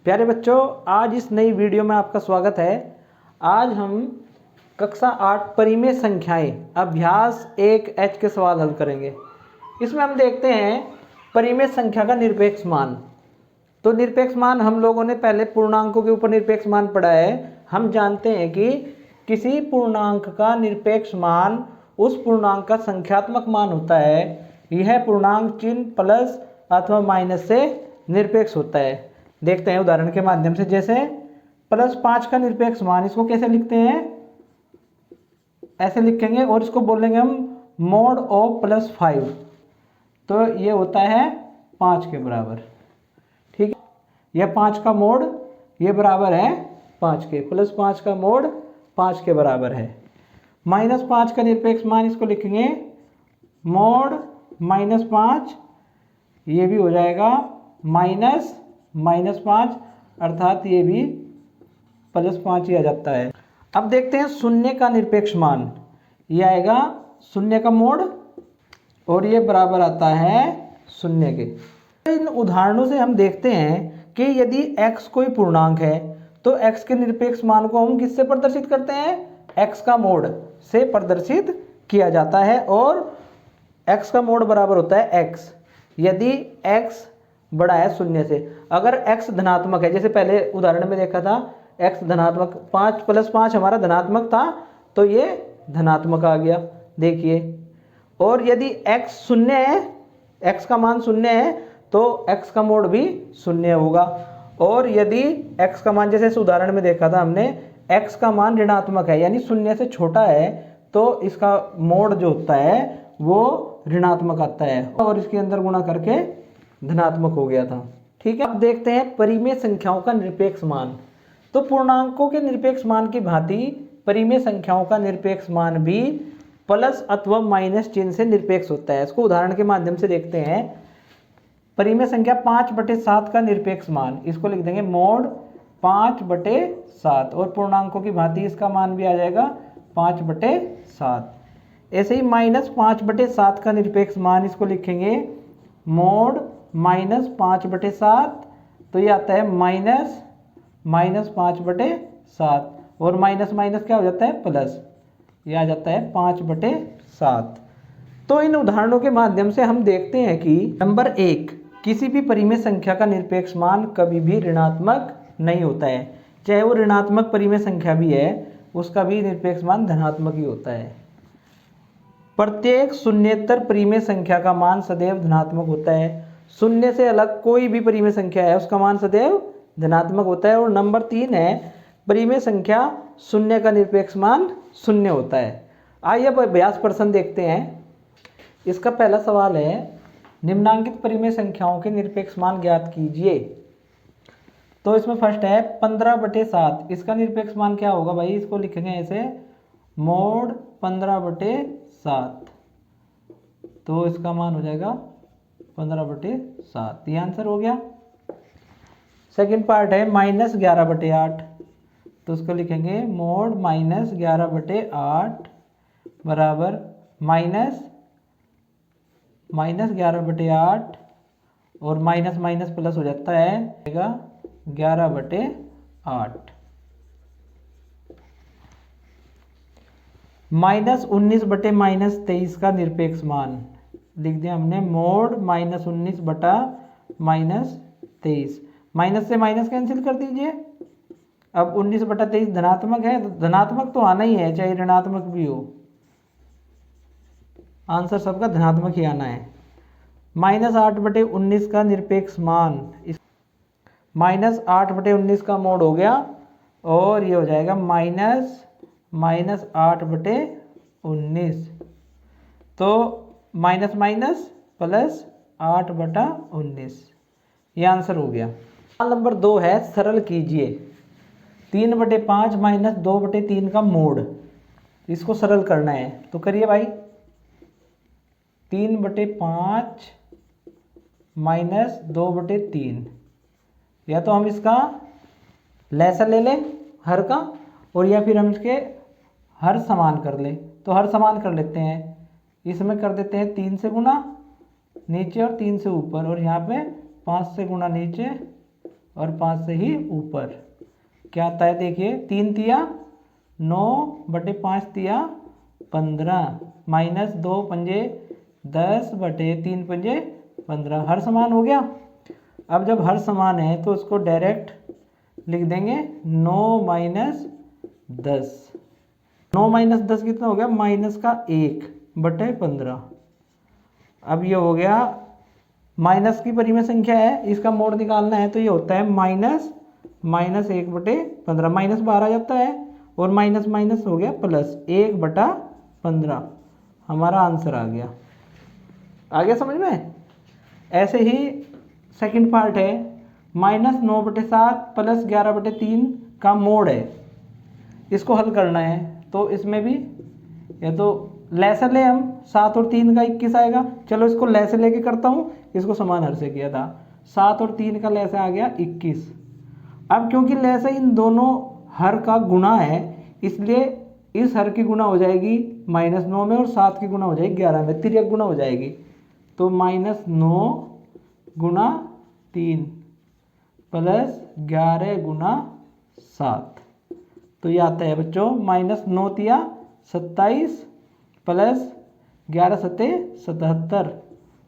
प्यारे बच्चों, आज इस नई वीडियो में आपका स्वागत है। आज हम कक्षा 8 परिमेय संख्याएं अभ्यास 1H के सवाल हल करेंगे। इसमें हम देखते हैं परिमेय संख्या का निरपेक्ष मान। तो निरपेक्ष मान हम लोगों ने पहले पूर्णांकों के ऊपर निरपेक्ष मान पढ़ा है। हम जानते हैं कि किसी पूर्णांक का निरपेक्ष मान उस पूर्णांक का संख्यात्मक मान होता है। यह पूर्णांक चिन्ह प्लस अथवा माइनस से निरपेक्ष होता है। देखते हैं उदाहरण के माध्यम से। जैसे +5 का निरपेक्ष मान, इसको कैसे लिखते हैं? ऐसे लिखेंगे और इसको बोलेंगे हम मोड ऑफ +5। तो ये होता है 5 के बराबर। ठीक है, यह 5 का मोड ये बराबर है 5 के, +5 का मोड 5 के बराबर है। -5 का निरपेक्ष मान, इसको लिखेंगे मोड -5, ये भी हो जाएगा -5, अर्थात ये भी +5 ही आ जाता है। अब देखते हैं शून्य का निरपेक्ष मान, ये आएगा शून्य का मोड और ये बराबर आता है शून्य के। इन उदाहरणों से हम देखते हैं कि यदि x कोई पूर्णांक है तो x के निरपेक्ष मान को हम किससे प्रदर्शित करते हैं? x का मोड से प्रदर्शित किया जाता है और x का मोड बराबर होता है x यदि x बड़ा है शून्य से। अगर x धनात्मक है, जैसे पहले उदाहरण में देखा था x धनात्मक, 5 + 5 हमारा धनात्मक था तो ये धनात्मक आ गया, देखिए। और यदि x शून्य है, x का मान शून्य है तो x का मोड भी शून्य होगा। और यदि x का मान, जैसे इस उदाहरण में देखा था हमने, x का मान ऋणात्मक है यानी शून्य से छोटा है तो इसका मोड जो होता है वो ऋणात्मक आता है और इसके अंदर गुणा करके धनात्मक हो गया था। ठीक है, अब देखते हैं परिमेय संख्याओं का निरपेक्ष मान। तो पूर्णांकों के निरपेक्ष मान की भांति परिमेय संख्याओं का निरपेक्ष मान भी प्लस अथवा माइनस चिन्ह से निरपेक्ष होता है। इसको उदाहरण के माध्यम से देखते हैं। परिमेय संख्या 5/7 का निरपेक्ष मान, इसको लिख देंगे मोड 5/7 और पूर्णांकों की भांति इसका मान भी आ जाएगा 5/7। ऐसे ही -5/7 का निरपेक्ष मान, इसको लिखेंगे मोड -5/7, तो ये आता है -5/7 और माइनस माइनस क्या हो जाता है? प्लस, ये आ जाता है 5/7। तो इन उदाहरणों के माध्यम से हम देखते हैं कि नंबर 1, किसी भी परिमेय संख्या का निरपेक्ष मान कभी भी ऋणात्मक नहीं होता है। चाहे वो ऋणात्मक परिमेय संख्या भी है, उसका भी निरपेक्ष मान धनात्मक ही होता है। प्रत्येक शून्येतर परिमेय संख्या का मान सदैव धनात्मक होता है। शून्य से अलग कोई भी परिमेय संख्या है उसका मान सदैव धनात्मक होता है। और नंबर 3 है, परिमेय संख्या शून्य का निरपेक्ष मान शून्य होता है। आइए अब अभ्यास प्रश्न देखते हैं। इसका पहला सवाल है, निम्नांकित परिमेय संख्याओं के निरपेक्ष मान ज्ञात कीजिए। तो इसमें फर्स्ट है 15/7, इसका निरपेक्ष मान क्या होगा भाई? इसको लिखेंगे ऐसे मोड 15/7, तो इसका मान हो जाएगा 15/7, ये आंसर हो गया। सेकंड पार्ट है -11/8, तो उसको लिखेंगे मोड -11/8 बराबर -11/8 और माइनस माइनस प्लस हो जाता है 11/8। -19/-23 का निरपेक्ष मान लिख दिया हमने मोड -19/-23। माइनस से माइनस कैंसिल कर दीजिए। अब 19/23 धनात्मक है तो धनात्मक तो आना ही है, चाहे ऋणात्मक भी हो, आंसर सबका धनात्मक ही आना है। -8/19 का निरपेक्ष मान, -8/19 का मोड हो गया और ये हो जाएगा -8/19, तो माइनस माइनस प्लस 8/19, ये आंसर हो गया। सवाल नंबर 2 है, सरल कीजिए। 3/5 - 2/3 का मोड, इसको सरल करना है तो करिए भाई। 3/5 - 2/3, या तो हम इसका लैसा ले लें हर का, और या फिर हम इसके हर समान कर लें। तो हर समान कर लेते हैं, इसमें कर देते हैं 3 से गुना नीचे और 3 से ऊपर, और यहाँ पे 5 से गुना नीचे और 5 से ही ऊपर। क्या आता है देखिए, 3 तिया 9 बटे 5 तिया 15 माइनस 2 पंजे 10 बटे 3 पंजे 15। हर समान हो गया। अब जब हर समान है तो उसको डायरेक्ट लिख देंगे 9 माइनस 10। 9 माइनस 10 कितना हो गया, माइनस का 1 बटे 15। अब ये हो गया, माइनस की परिमेय संख्या है, इसका मोड निकालना है तो ये होता है माइनस 1 बटे 15। माइनस बाहर आ जाता है और माइनस माइनस हो गया प्लस 1 बटा 15। हमारा आंसर आ गया। आ गया समझ में। ऐसे ही सेकंड पार्ट है, -9/7 प्लस 11/3 का मोड है। इसको हल करना है तो इसमें भी या तो लैसे ले हम 7 और 3 का 21 आएगा। चलो इसको लैसे लेके करता हूँ, इसको समान हर से किया था। 7 और 3 का लैसे आ गया 21। अब क्योंकि लैसे इन दोनों हर का गुणा है, इसलिए इस हर की गुणा हो जाएगी -9 में और 7 की गुणा हो जाएगी 11 में, तिर्यक गुणा हो जाएगी। तो -9 गुणा 3 प्लस 11 गुणा 7। तो ये आता है बच्चों -9 तिया 27 प्लस 11 सत्ते 77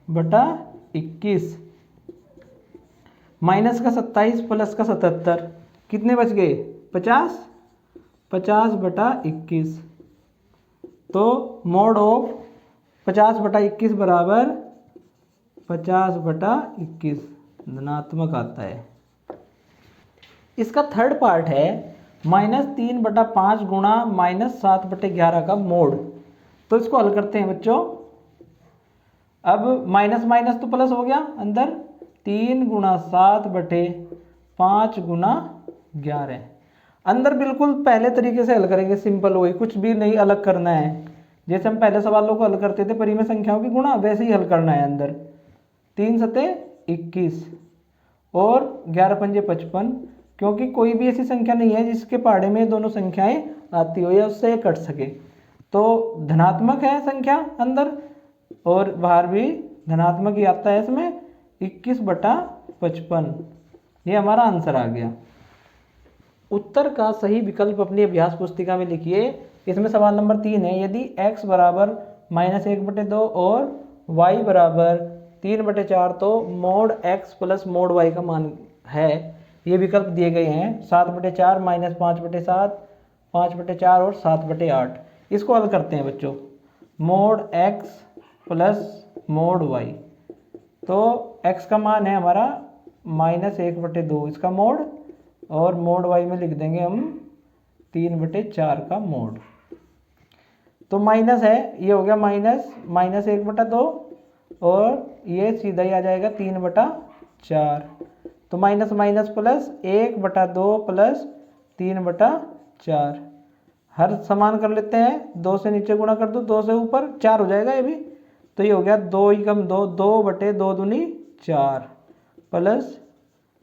बटा 21। माइनस का 27 प्लस का 77 कितने बच गए, 50। 50 बटा 21। तो मोड ऑफ 50 बटा 21 बराबर 50 बटा 21 धनात्मक आता है। इसका थर्ड पार्ट है -3/5 गुणा -7/11 का मोड। तो इसको हल करते हैं बच्चों। अब माइनस माइनस तो प्लस हो गया अंदर, 3 गुणा 7/5 गुणा 11। अंदर बिल्कुल पहले तरीके से हल करेंगे, सिंपल वही, कुछ भी नहीं अलग करना है। जैसे हम पहले सवालों को हल करते थे परिमेय संख्याओं की गुणा, वैसे ही हल करना है। अंदर 3 सत्ते 21 और 11 पंजे 55, क्योंकि कोई भी ऐसी संख्या नहीं है जिसके पहाड़े में दोनों संख्याएं आती हो या उससे कट सके। तो धनात्मक है संख्या अंदर और बाहर भी धनात्मक ही आता है इसमें, 21/55। ये हमारा आंसर आ गया। उत्तर का सही विकल्प अपनी अभ्यास पुस्तिका में लिखिए। इसमें सवाल नंबर 3 है, यदि x बराबर -1/2 और y बराबर 3/4 तो mode x plus mod y का मान है। ये विकल्प दिए गए हैं 7/4 -5/7 5/4 और 7/8। इसको हल करते हैं बच्चों। Mode x plus mod y, तो x का मान है हमारा -1/2 इसका मोड, और मोड y में लिख देंगे हम 3/4 का मोड। तो माइनस है, ये हो गया -1/2 और ये सीधा ही आ जाएगा 3/4। तो माइनस माइनस प्लस 1/2 प्लस 3/4। हर समान कर लेते हैं, 2 से नीचे गुणा कर दो, 2 से ऊपर 4 हो जाएगा ये भी। तो ये हो गया 2 ही कम 2, 2/2 दूनी 4 प्लस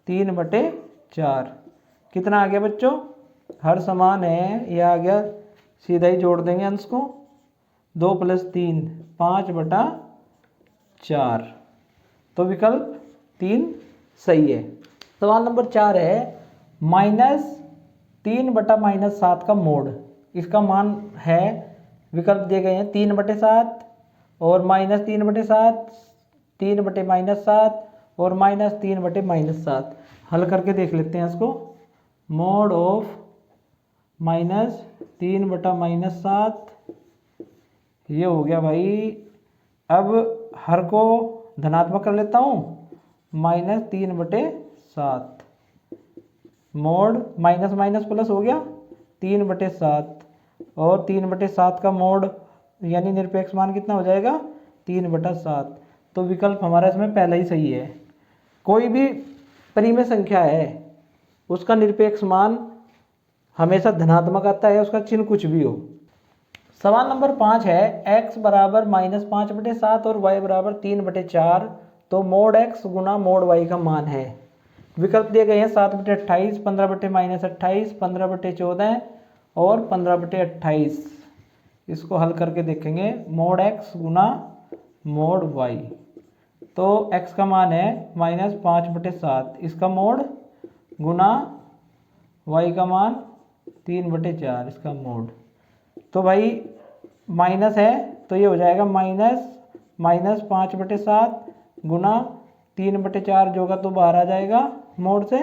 3/4। कितना आ गया बच्चों, हर समान है, ये आ गया, सीधा ही जोड़ देंगे अंश को। 2 + 3 5/4। तो विकल्प 3 सही है। सवाल नंबर 4 है, -3/-7 का मोड। इसका मान है, विकल्प दिए गए हैं 3/7 और -3/7, 3/-7 और -3/-7। हल करके देख लेते हैं इसको। मोड ऑफ -3/-7 ये हो गया भाई। अब हर को धनात्मक कर लेता हूँ, -3/7 मोड माइनस माइनस प्लस हो गया 3/7 और 3/7 का मोड यानी निरपेक्ष मान कितना हो जाएगा 3/7। तो विकल्प हमारा इसमें पहला ही सही है। कोई भी परिमेय संख्या है उसका निरपेक्ष मान हमेशा धनात्मक आता है, उसका चिन्ह कुछ भी हो। सवाल नंबर 5 है, x बराबर -5/7 और y बराबर 3/4 तो मोड x गुना मोड y का मान है। विकल्प दिए गए हैं 7/28, 15/-28, 15/14 और 15/28। इसको हल करके देखेंगे। मोड x गुना मोड y, तो x का मान है -5/7, इसका मोड गुना y का मान 3/4 इसका मोड। तो भाई माइनस है तो ये हो जाएगा माइनस 5/7 गुना 3/4 जो होगा तो बाहर आ जाएगा मोड से,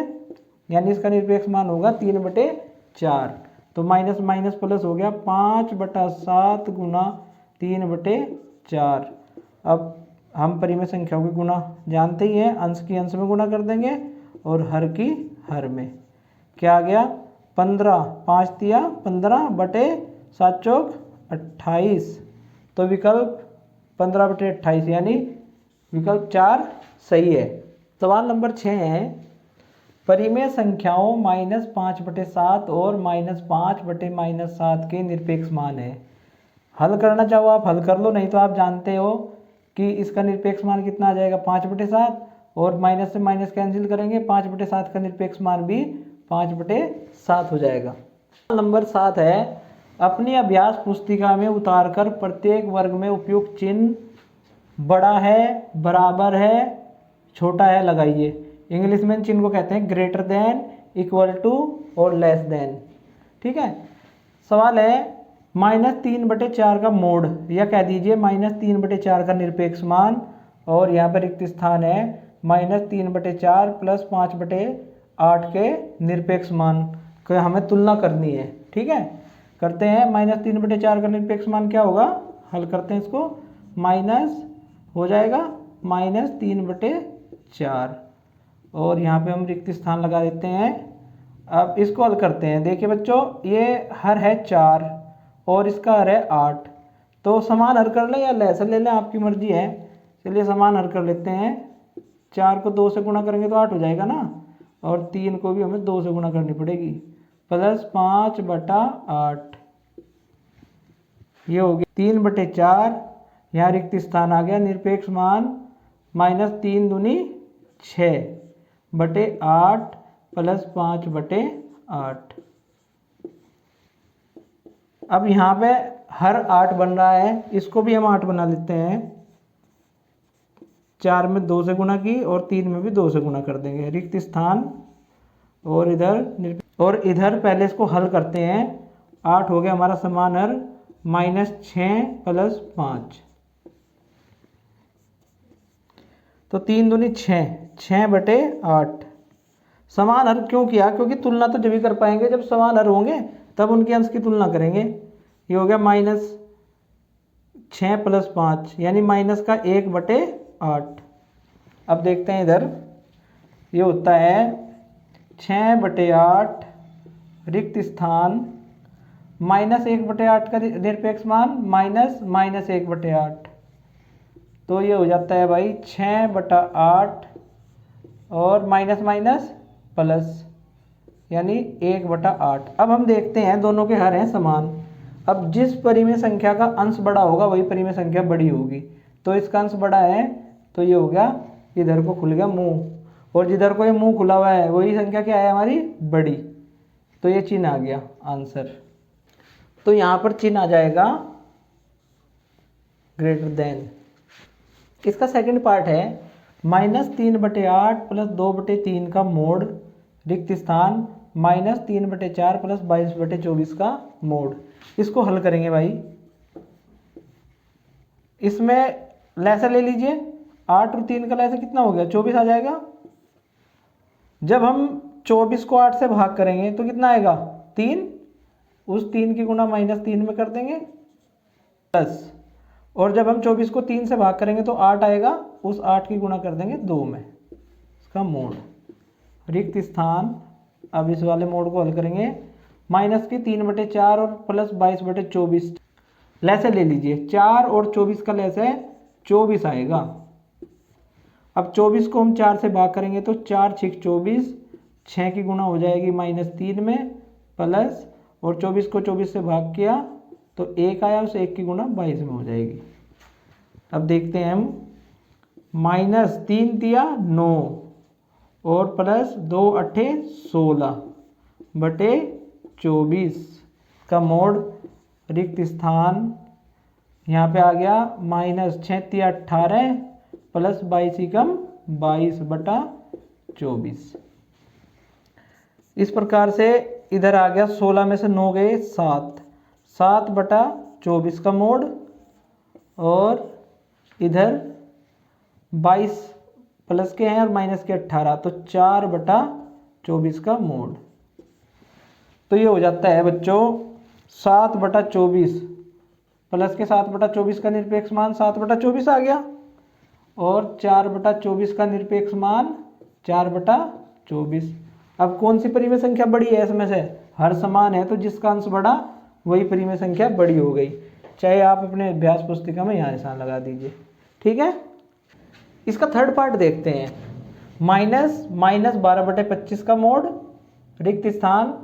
यानी इसका निरपेक्ष मान होगा 3/4। तो माइनस माइनस प्लस हो गया 5/7 गुना 3/4। अब हम परिमेय संख्याओं की गुना जानते ही हैं, अंश की अंश में गुना कर देंगे और हर की हर में। क्या आ गया 15, 5 तिया 15/7 चौक 28। तो विकल्प 15/28 यानी विकल्प 4 सही है। सवाल नंबर 6 है, परिमेय संख्याओं -5/7 और -5/-7 के निरपेक्ष मान है। हल करना चाहो आप हल कर लो, नहीं तो आप जानते हो कि इसका निरपेक्ष मान कितना आ जाएगा 5/7, और माइनस से माइनस कैंसिल करेंगे 5/7 का निरपेक्ष मान भी 5/7 हो जाएगा। नंबर 7 है, अपनी अभ्यास पुस्तिका में उतारकर प्रत्येक वर्ग में उपयुक्त चिन्ह बड़ा है, बराबर है, छोटा है लगाइए। इंग्लिश में चिन्ह को कहते हैं ग्रेटर देन, इक्वल टू और लेस देन। ठीक है। सवाल है -3/4 का मोड, या कह दीजिए -3/4 का निरपेक्ष मान, और यहाँ पर रिक्त स्थान है -3/4 + 5/8 के निरपेक्ष मान को हमें तुलना करनी है। ठीक है, करते हैं। -3/4 का निरपेक्ष मान क्या होगा, हल करते हैं इसको। माइनस हो जाएगा -3/4, और यहाँ पे हम रिक्त स्थान लगा देते हैं। अब इसको हल करते हैं। देखिए बच्चों, ये हर है 4 और इसका हर है 8, तो समान हर कर लें या लहसर ले लें, आपकी मर्जी है। चलिए समान हर कर लेते हैं। 4 को 2 से गुणा करेंगे तो 8 हो जाएगा ना, और 3 को भी हमें 2 से गुणा करनी पड़ेगी, प्लस 5/8। ये हो गया 3/4। यहाँ रिक्त स्थान आ गया। निरपेक्ष मान -3 दूनी 6/8 + 5/8। अब यहाँ पे हर 8 बन रहा है, इसको भी हम 8 बना लेते हैं। 4 में 2 से गुणा की और 3 में भी 2 से गुणा कर देंगे। रिक्त स्थान और इधर पहले इसको हल करते हैं। 8 हो गया हमारा समान हर, -6 + 5, तो 3 दूनी 6, 6/8। समान हर क्यों किया, क्योंकि तुलना तो जब भी कर पाएंगे जब समान हर होंगे, तब उनके अंश की तुलना करेंगे। ये हो गया -6 + 5 यानी माइनस का 1/8। अब देखते हैं इधर, ये होता है 6/8 रिक्त स्थान -1/8 का निरपेक्ष मान -1/8, तो ये हो जाता है भाई 6/8 और माइनस माइनस प्लस यानी 1/8। अब हम देखते हैं, दोनों के हर हैं समान। अब जिस परिमेय संख्या का अंश बड़ा होगा वही परिमेय संख्या बड़ी होगी, तो इसका अंश बड़ा है तो ये हो गया, इधर को खुल गया मुंह, और जिधर को ये मुंह खुला हुआ है वही संख्या क्या है हमारी बड़ी, तो ये चिन्ह आ गया आंसर। तो यहाँ पर चिन्ह आ जाएगा ग्रेटर देन। इसका सेकंड पार्ट है -3/8 + 2/3 का मोड, रिक्त स्थान -3/4 + 22/24 का मोड। इसको हल करेंगे भाई। इसमें लहसा ले लीजिए, 8 और 3 का लहसा कितना हो गया 24 आ जाएगा। जब हम 24 को 8 से भाग करेंगे तो कितना आएगा 3, उस 3 की गुणा -3 में कर देंगे प्लस, और जब हम 24 को 3 से भाग करेंगे तो 8 आएगा, उस 8 की गुणा कर देंगे 2 में, इसका मोड। रिक्त स्थान, अब इस वाले मोड को हल करेंगे। माइनस की 3/4 और प्लस 22/24 लैसे ले लीजिए। 4 और 24 का लैसे 24 आएगा। अब 24 को हम 4 से भाग करेंगे तो 4 × 6 = 24, 6 की गुणा हो जाएगी -3 में प्लस, और 24 को 24 से भाग किया तो 1 आया, उस 1 की गुणा 22 में हो जाएगी। अब देखते हैं हम, -3 दिया 9 और प्लस 2 × 8 = 16/24 का मोड। रिक्त स्थान यहाँ पे आ गया -6 × 18 प्लस 22 = 22/24। इस प्रकार से इधर आ गया 16 में से 9 गए 7, 7/24 का मोड, और इधर 22 प्लस के हैं और माइनस के 18, तो 4/24 का मोड। तो ये हो जाता है बच्चों 7/24 प्लस के 7/24 का निरपेक्ष मान 7/24 आ गया, और 4/24 का निरपेक्ष मान 4/24। अब कौन सी परिमेय संख्या बड़ी है इसमें से? हर समान है तो जिसका अंश बड़ा वही परिमेय संख्या बड़ी हो गई। चाहे आप अपने अभ्यास पुस्तिका में यहाँ निशान लगा दीजिए। ठीक है, इसका थर्ड पार्ट देखते हैं। -12/25 का मोड, रिक्त स्थान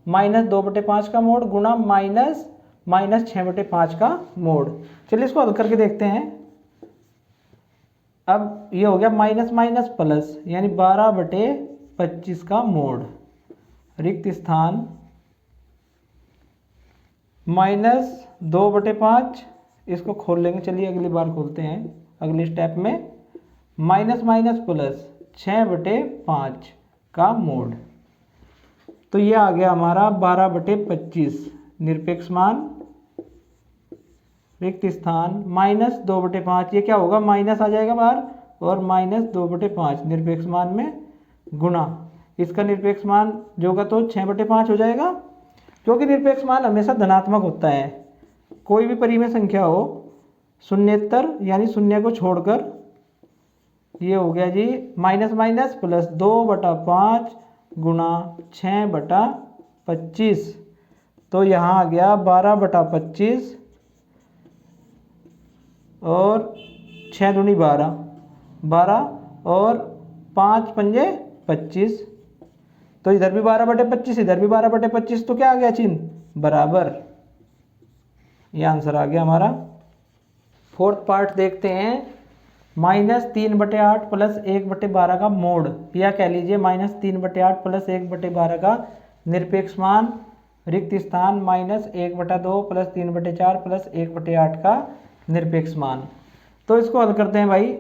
-2/5 का मोड गुणा -6/5 का मोड। चलिए इसको हल करके देखते हैं। अब ये हो गया माइनस माइनस प्लस, यानी 12/25 का मोड, रिक्त स्थान -2/5, इसको खोल लेंगे। चलिए अगली बार खोलते हैं, अगले स्टेप में। माइनस माइनस प्लस 6/5 का मोड, तो ये आ गया हमारा 12/25 निरपेक्ष मान, रिक्त स्थान -2/5, ये क्या होगा माइनस आ जाएगा बाहर, और -2/5 निरपेक्ष मान में गुणा इसका निरपेक्ष मान जो होगा तो 6/5 हो जाएगा, क्योंकि निरपेक्ष मान हमेशा धनात्मक होता है। कोई भी परिमेय संख्या हो शून्येतर यानी शून्य को छोड़कर। ये हो गया जी माइनस माइनस प्लस 2/5 गुणा 6/25, तो यहाँ आ गया 12/25 और 6 दूनी 12, 12 और 5 पंजे 25, तो इधर भी 12/25 इधर भी 12/25, तो क्या आ गया चिन्ह बराबर। ये आंसर आ गया हमारा। फोर्थ पार्ट देखते हैं। -3/8 प्लस 1/12 का मोड, या कह लीजिए -3/8 प्लस 1/12 का निरपेक्ष मान, रिक्त स्थान -1/2 प्लस 3/4 प्लस 1/8 का निरपेक्ष मान। तो इसको हल करते हैं भाई।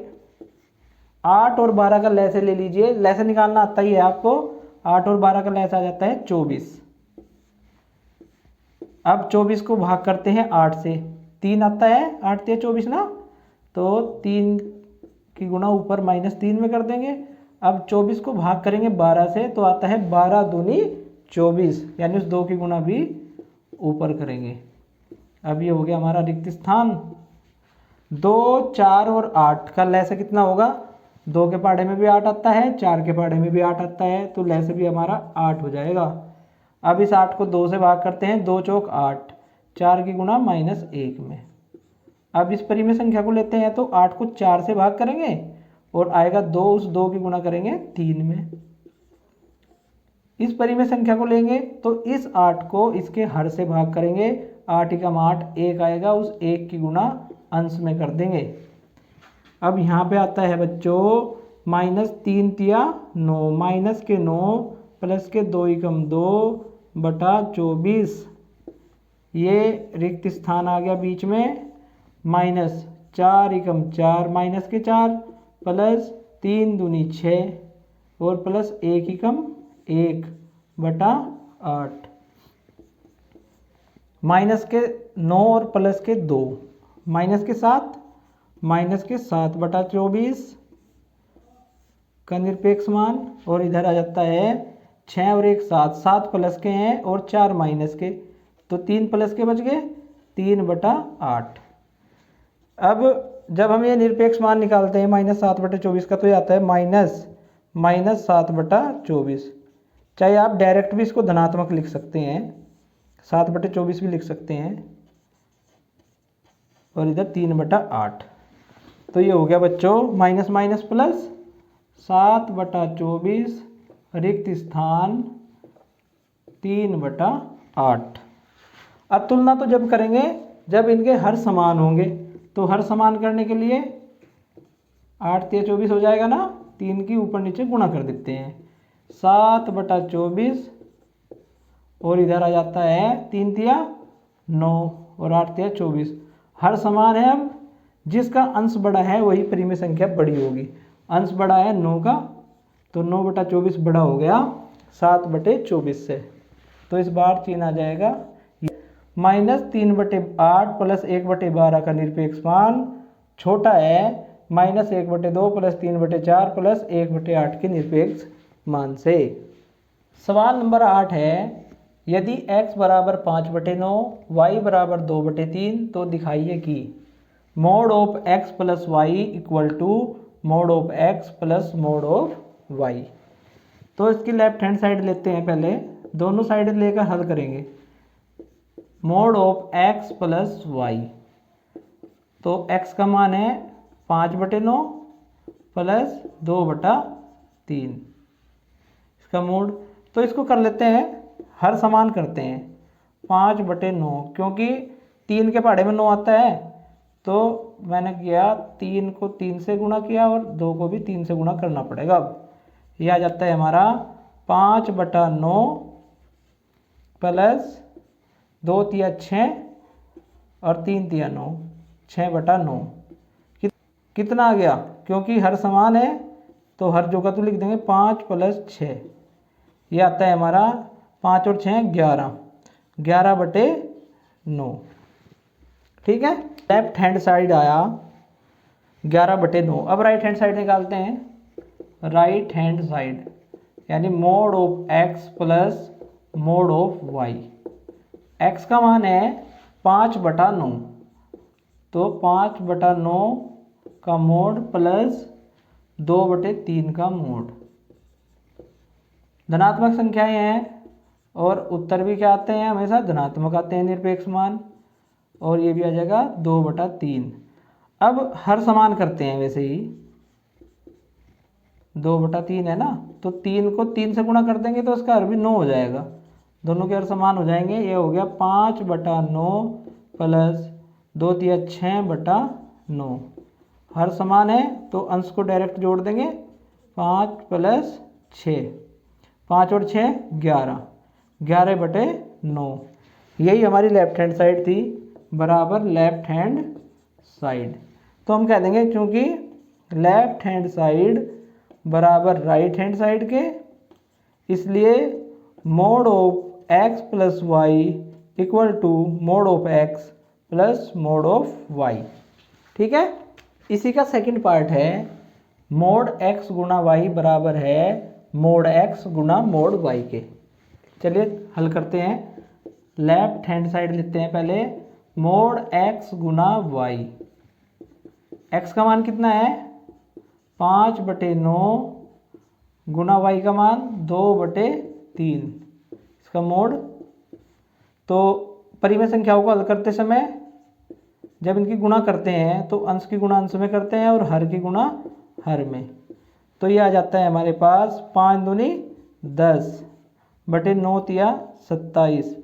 8 और 12 का लैसे ले लीजिए, लैसे निकालना आता ही है आपको। 8 और 12 का लैसा आ जाता है 24। अब 24 को भाग करते हैं 8 से, 3 आता है, 8 3 24 ना, तो 3 की गुणा ऊपर -3 में कर देंगे। अब 24 को भाग करेंगे 12 से, तो आता है 12 दूनी 24, यानी उस 2 की गुणा भी ऊपर करेंगे। अब ये हो गया हमारा रिक्त स्थान। 2 4 और 8 का लैसे कितना होगा? 2 के पहाड़े में भी 8 आता है, 4 के पहाड़े में भी 8 आता है, तो लैसे भी हमारा 8 हो जाएगा। अब इस 8 को 2 से भाग करते हैं, 2 चौक 8, 4 की गुणा -1 में। अब इस परिमेय संख्या को लेते हैं, तो 8 को 4 से भाग करेंगे और आएगा 2, उस 2 की गुणा करेंगे 3 में। इस परिमेय संख्या को लेंगे तो इस 8 को इसके हर से भाग करेंगे, 8 एकम 8, 1 आएगा, उस 1 की गुणा अंश में कर देंगे। अब यहाँ पे आता है बच्चों -3 तिया 9, माइनस के 9 प्लस के 2 एकम 2/24, ये रिक्त स्थान आ गया बीच में, -4 एकम 4 माइनस के 4 प्लस 3 दूनी 6 और प्लस 1 एकम 1/8, माइनस के 9 और प्लस के 2, माइनस के 7 -7/24 का निरपेक्ष मान, और इधर आ जाता है 6 और 1 7, 7 प्लस के हैं और 4 माइनस के, तो 3 प्लस के बच गए 3/8। अब जब हम ये निरपेक्ष मान निकालते हैं -7/24 का, तो ये आता है -7/24। चाहे आप डायरेक्ट भी इसको धनात्मक लिख सकते हैं, 7/24 भी लिख सकते हैं, और इधर 3/8। तो ये हो गया बच्चों माइनस माइनस प्लस 7/24 रिक्त स्थान 3/8। अब तुलना तो जब करेंगे जब इनके हर समान होंगे, तो हर समान करने के लिए 8 तिया 24 हो जाएगा ना, 3 की ऊपर नीचे गुणा कर देते हैं, 7/24 और इधर आ जाता है 3 तिया 9 और 8 तिया 24, हर समान है। अब जिसका अंश बड़ा है वही परिमेय संख्या बड़ी होगी। अंश बड़ा है 9 का, तो 9/24 बड़ा हो गया 7/24 से। तो इस बार चिन्ह आ जाएगा -3/8 प्लस 1/12 का निरपेक्ष मान छोटा है -1/2 प्लस 3/4 प्लस 1/8 के निरपेक्ष मान से। सवाल नंबर 8 है, यदि x बराबर 5/9 y बराबर 2/3 तो दिखाइए कि mod of x plus y equal to mod of x plus mod of y। तो इसकी लेफ्ट हैंड साइड लेते हैं, पहले दोनों साइड लेकर हल करेंगे। Mod of x plus y, तो x का मान है 5/9 प्लस 2/3 इसका मोड। तो इसको कर लेते हैं, हर समान करते हैं 5/9, क्योंकि 3 के पहाड़े में 9 आता है तो मैंने किया 3 को 3 से गुणा किया और 2 को भी 3 से गुणा करना पड़ेगा। अब यह आ जाता है हमारा 5/9 प्लस 2 तिया 6 और 3 तिया 9, 6/9 कितना आ गया, क्योंकि हर समान है तो हर जो का तो लिख देंगे 5 प्लस 6, ये आता है हमारा 5 और 6 11, 11/9। ठीक है, लेफ्ट हैंड साइड आया 11/9। अब राइट हैंड साइड निकालते हैं। राइट हैंड साइड यानी mode of x plus mod of y। x का मान है 5/9, तो 5/9 का मोड प्लस 2/3 का मोड। धनात्मक संख्याएं हैं और उत्तर भी क्या आते हैं, हमेशा धनात्मक आते हैं निरपेक्ष मान, और ये भी आ जाएगा 2/3। अब हर समान करते हैं, वैसे ही 2/3 है ना, तो 3 को 3 से गुणा कर देंगे तो उसका हर भी 9 हो जाएगा, दोनों के हर समान हो जाएंगे। ये हो गया 5/9 प्लस 2 तिया 6/9, हर समान है तो अंश को डायरेक्ट जोड़ देंगे, 5 प्लस 6, 5 और 6 11, 11/9। यही हमारी लेफ्ट हैंड साइड थी, बराबर लेफ्ट हैंड साइड। तो हम कह देंगे क्योंकि लेफ्ट हैंड साइड बराबर राइट हैंड साइड के, इसलिए mod of x plus y equal to mod of x plus mod of y। ठीक है, इसी का सेकंड पार्ट है, मोड x गुणा वाई बराबर है मोड x गुणा मोड y के। चलिए हल करते हैं। लेफ्ट हैंड साइड लेते हैं पहले, मोड x गुणा y। x का मान कितना है 5/9 गुणा y का मान 2/3 इसका मोड। तो परिमेय संख्याओं को हल करते समय जब इनकी गुणा करते हैं तो अंश की गुणा अंश में करते हैं और हर की गुणा हर में। तो ये आ जाता है हमारे पास 5 दूनी 10/9 तिया 27,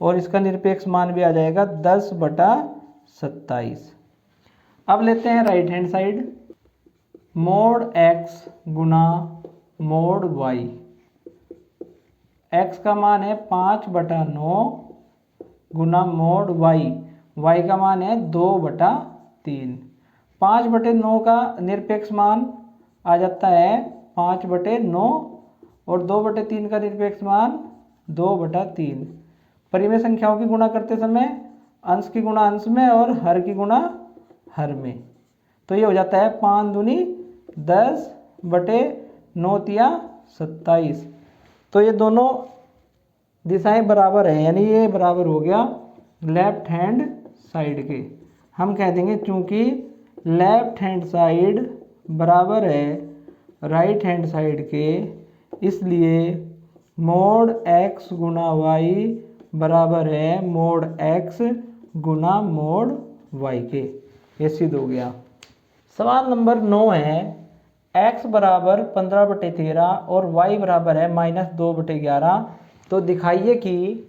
और इसका निरपेक्ष मान भी आ जाएगा 10/27। अब लेते हैं right hand side, mode x गुणा मोड y। x का मान है 5/9 गुणा मोड y, y का मान है 2/3। 5/9 का निरपेक्ष मान आ जाता है 5/9 और 2/3 का निरपेक्ष मान 2/3। परिमेय संख्याओं की गुणा करते समय अंश की गुणा अंश में और हर की गुणा हर में। तो ये हो जाता है 5 दूनी 10/9 तिया 27। तो ये दोनों दिशाएं बराबर हैं, यानी ये बराबर हो गया लेफ्ट हैंड साइड के। हम कह देंगे चूंकि लेफ्ट हैंड साइड बराबर है राइट हैंड साइड के, इसलिए मोड x गुणा y बराबर है मोड x गुणा मोड y के। ये सिद्ध हो गया। सवाल नंबर 9 है, x बराबर 15/13 और y बराबर है -2/11। तो दिखाइए कि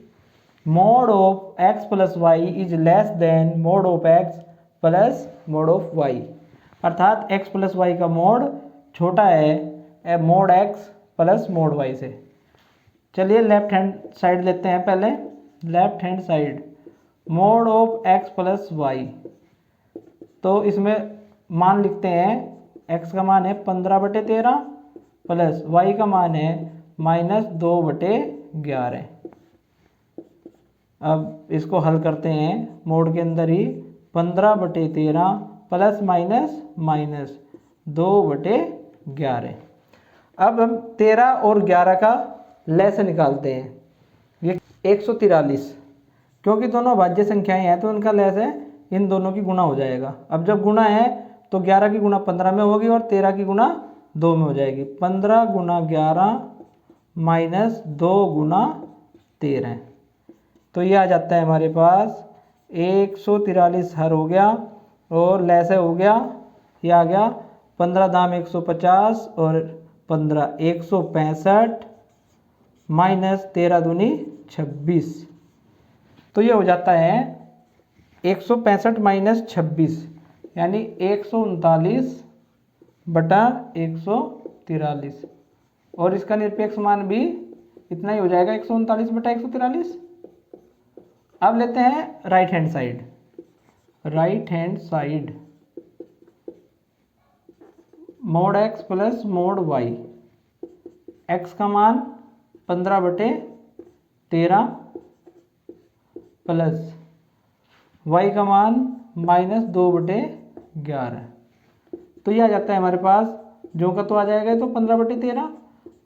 mod of x plus y is less than mod of x plus mod of y, अर्थात x प्लस वाई का मोड छोटा है mod x plus mod y से। चलिए लेफ्ट हैंड साइड लेते हैं पहले। Left hand side mod of x plus y, तो इसमें मान लिखते हैं x का मान है 15/13 प्लस y का मान है -2/11। अब इसको हल करते हैं मोड के अंदर ही। 15/13 प्लस माइनस माइनस 2/11। अब हम 13 और 11 का लैस निकालते हैं। ये 143, क्योंकि दोनों भाज्य संख्याएं हैं तो उनका लैस है इन दोनों की गुणा हो जाएगा। अब जब गुणा है तो 11 की गुणा 15 में होगी और 13 की गुणा 2 में हो जाएगी। 15 गुणा 11 माइनस 2 गुणा 13, तो ये आ जाता है हमारे पास 143 हर हो गया और लैसे हो गया, ये आ गया 15 दाम 150 और 15 165 माइनस 13 दूनी 26, तो ये हो जाता है 165 माइनस 26 यानी 139/143 और इसका निरपेक्ष मान भी इतना ही हो जाएगा 139/143। अब लेते हैं right hand side. Right hand side mode x plus mod y। x का मान 15/13 प्लस y का मान -2/11, तो ये आ जाता है हमारे पास, जो का तो आ जाएगा तो 15/13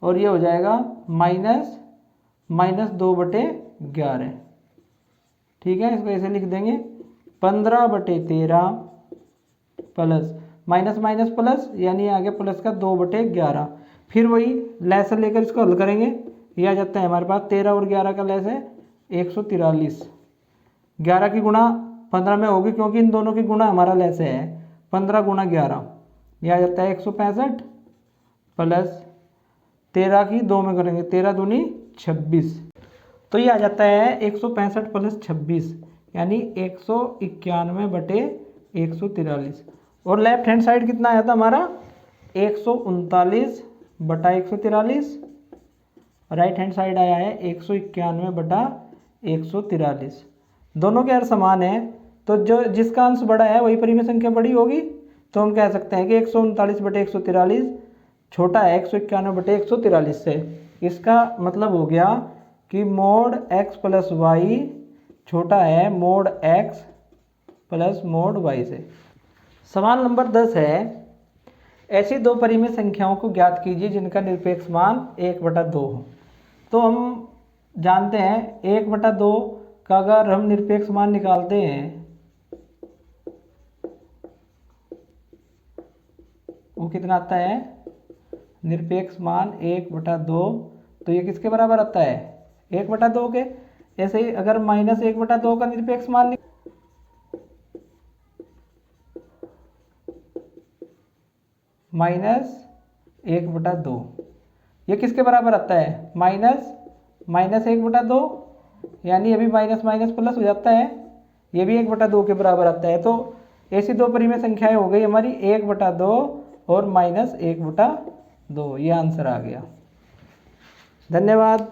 और ये हो जाएगा -2/11। ठीक है, इसको ऐसे लिख देंगे 15/13 प्लस माइनस माइनस प्लस यानी आ गया प्लस का 2/11। फिर वही लैस लेकर इसको हल करेंगे, ये आ जाता है हमारे पास 13 और 11 का लैस है 143। 11 की गुणा 15 में होगी क्योंकि इन दोनों की गुणा हमारा लैस है 15 गुणा 11, यह आ जाता है 165 प्लस 13 की 2 में करेंगे 13 दूनी 26, तो ये आ जाता है 165 प्लस 26 यानी 191/143। और लेफ्ट हैंड साइड कितना आया था हमारा 139/143। राइट हैंड साइड आया है 191/143। दोनों के अर्थ समान है तो जो जिसका अंश बड़ा है वही परिमेय संख्या बड़ी होगी, तो हम कह सकते हैं कि 139/143 छोटा है 191/143 से। इसका मतलब हो गया कि मोड x प्लस वाई छोटा है mod x plus mod y से। सवाल नंबर 10 है, ऐसी दो परिमेय संख्याओं को ज्ञात कीजिए जिनका निरपेक्ष मान 1/2 हो। तो हम जानते हैं 1/2 का अगर हम निरपेक्ष मान निकालते हैं वो कितना आता है, निरपेक्ष मान 1/2, तो ये किसके बराबर आता है 1/2 के। ऐसे ही अगर -1/2 का निरपेक्ष मान -1/2 ये किसके बराबर आता है -1/2, यानी अभी माइनस माइनस प्लस हो जाता है, ये भी 1/2 के बराबर आता है। तो ऐसी दो परिमेय संख्याएं हो गई हमारी 1/2 और -1/2, ये आंसर आ गया। धन्यवाद।